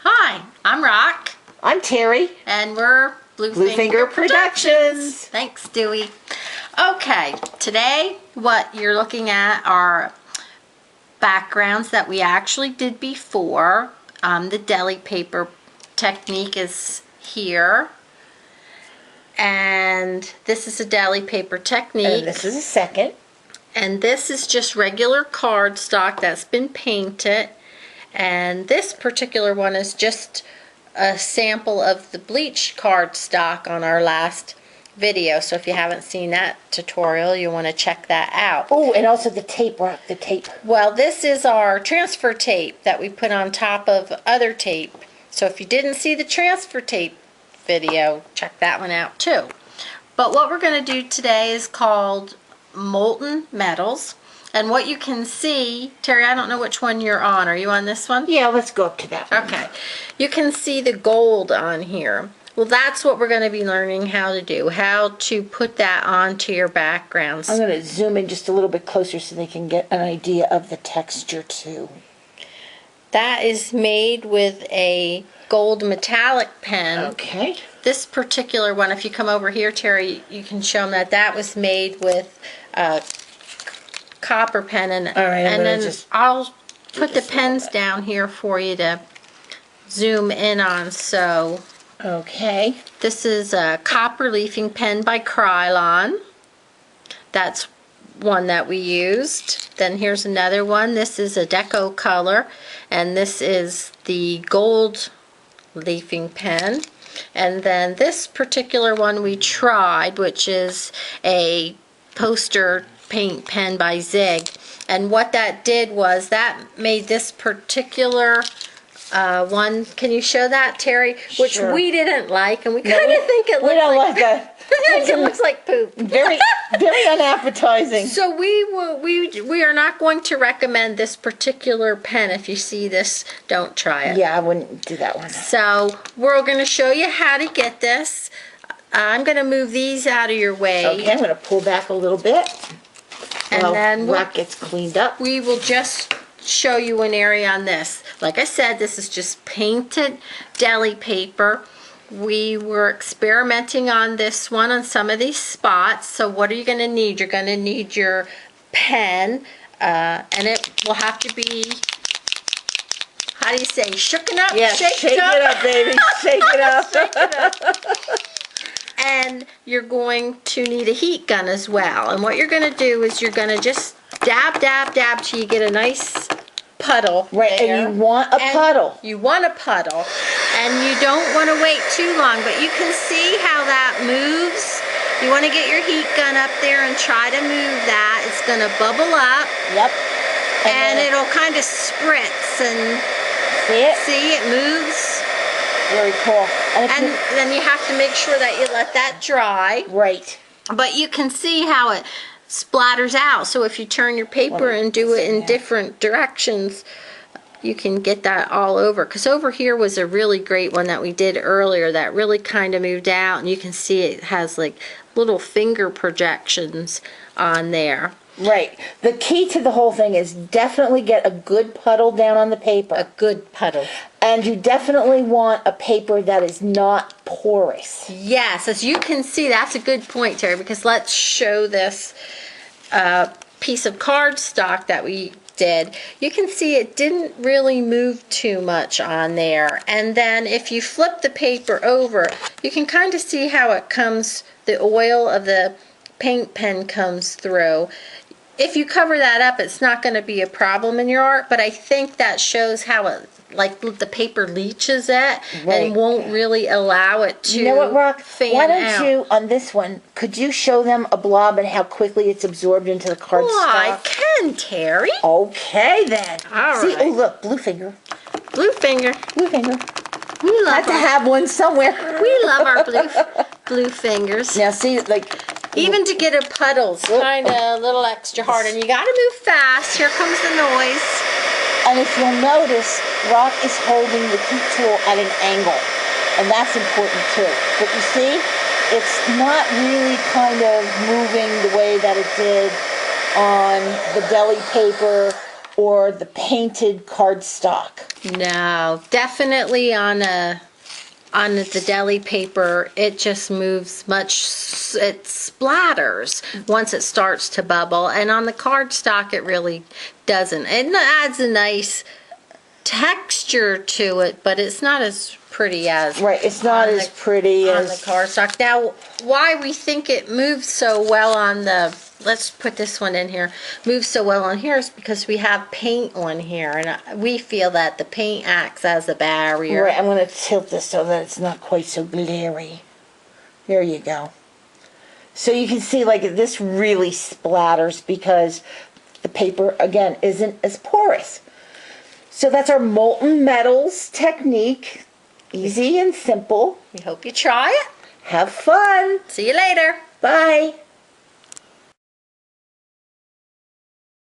Hi, I'm Rock. I'm Terry. And we're Blue Finger Productions. Thanks, Dewey. Okay, today what you're looking at are backgrounds that we actually did before. The deli paper technique is here. And this is a deli paper technique. And this is a second. And this is just regular cardstock that's been painted. And this particular one is just a sample of the bleached cardstock on our last video. So if you haven't seen that tutorial, you want to check that out. Oh, and also the tape, Rock, the tape. Well, this is our transfer tape that we put on top of other tape. So if you didn't see the transfer tape video, check that one out too. But what we're going to do today is called Molten Metals. And what you can see, Terry, I don't know which one you're on. Are you on this one? Yeah, let's go up to that one. Okay. You can see the gold on here. Well, that's what we're going to be learning how to do, how to put that onto your backgrounds. I'm going to zoom in just a little bit closer so they can get an idea of the texture too. That is made with a gold metallic pen. Okay. This particular one, if you come over here, Terry, you can show them that that was made with copper pen, and all right, and then I'll put the pens down here for you to zoom in on. So okay, this is a copper leafing pen by Krylon. That's one that we used. Then here's another one. This is a Deco Color, and this is the gold leafing pen. And then this particular one we tried, which is a poster paint pen by Zig, and what that did was that made this particular one. Can you show that, Terry? Which sure. We didn't like, and we kind of think it looks we don't like that. it looks like poop. Very unappetizing. So we are not going to recommend this particular pen. If you see this, don't try it. Yeah, I wouldn't do that one. So we're going to show you how to get this. I'm going to move these out of your way. Okay, I'm going to pull back a little bit. And then Rock gets cleaned up. We will just show you an area on this. Like I said, this is just painted deli paper. We were experimenting on this one on some of these spots. So what are you going to need? You're going to need your pen, and it will have to be, how do you say, shooken up? Yeah, shake it up, baby. Shake it up. Shake it up. And you're going to need a heat gun as well. And what you're going to do is you're going to just dab, dab, dab till you get a nice puddle. Right, there. and you want a puddle. You want a puddle. And you don't want to wait too long, but you can see how that moves. You want to get your heat gun up there and try to move that. It's going to bubble up. Yep. And it'll kind of spritz and see it moves. Very cool. And then you have to make sure that you let that dry. Right. But you can see how it splatters out. So if you turn your paper and do it in different directions, you can get that all over. Because over here was a really great one that we did earlier that really kind of moved out. And you can see it has like little finger projections on there. Right. The key to the whole thing is definitely get a good puddle down on the paper. A good puddle. And you definitely want a paper that is not porous. Yes, as you can see, that's a good point, Terry, because let's show this piece of cardstock that we did. You can see it didn't really move too much on there. And then if you flip the paper over, you can kind of see how it comes, the oil of the paint pen comes through. If you cover that up, it's not going to be a problem in your art, but I think that shows how it, like the paper leaches it and won't really allow it to You know what, Rock? fan Why don't out. you, on this one, could you show them a blob and how quickly it's absorbed into the cardstock? Well, I can, Terry. Okay, then. All See, right. oh, look, blue finger. Blue finger. Blue finger. We love Had to have one somewhere. We love our blue fingers. Now, see, like... Even to get a puddle's kind of a little extra hard, and you got to move fast. Here comes the noise. And if you'll notice, Rock is holding the heat tool at an angle, and that's important too. But you see, it's not really kind of moving the way that it did on the deli paper or the painted cardstock. No, definitely on the deli paper, it just moves it splatters once it starts to bubble. And on the cardstock, it really doesn't. It adds a nice texture to it, but it's not as pretty as right. It's not as pretty on as the cardstock. Now, why we think it moves so well on the, let's put this one in here, moves so well on here is because we have paint on here, and we feel that the paint acts as a barrier. Right, I'm going to tilt this so that it's not quite so glary. There you go. So you can see, like, this really splatters because the paper, again, isn't as porous. So that's our Molten Metals technique. Easy and simple. We hope you try it. Have fun. See you later. Bye.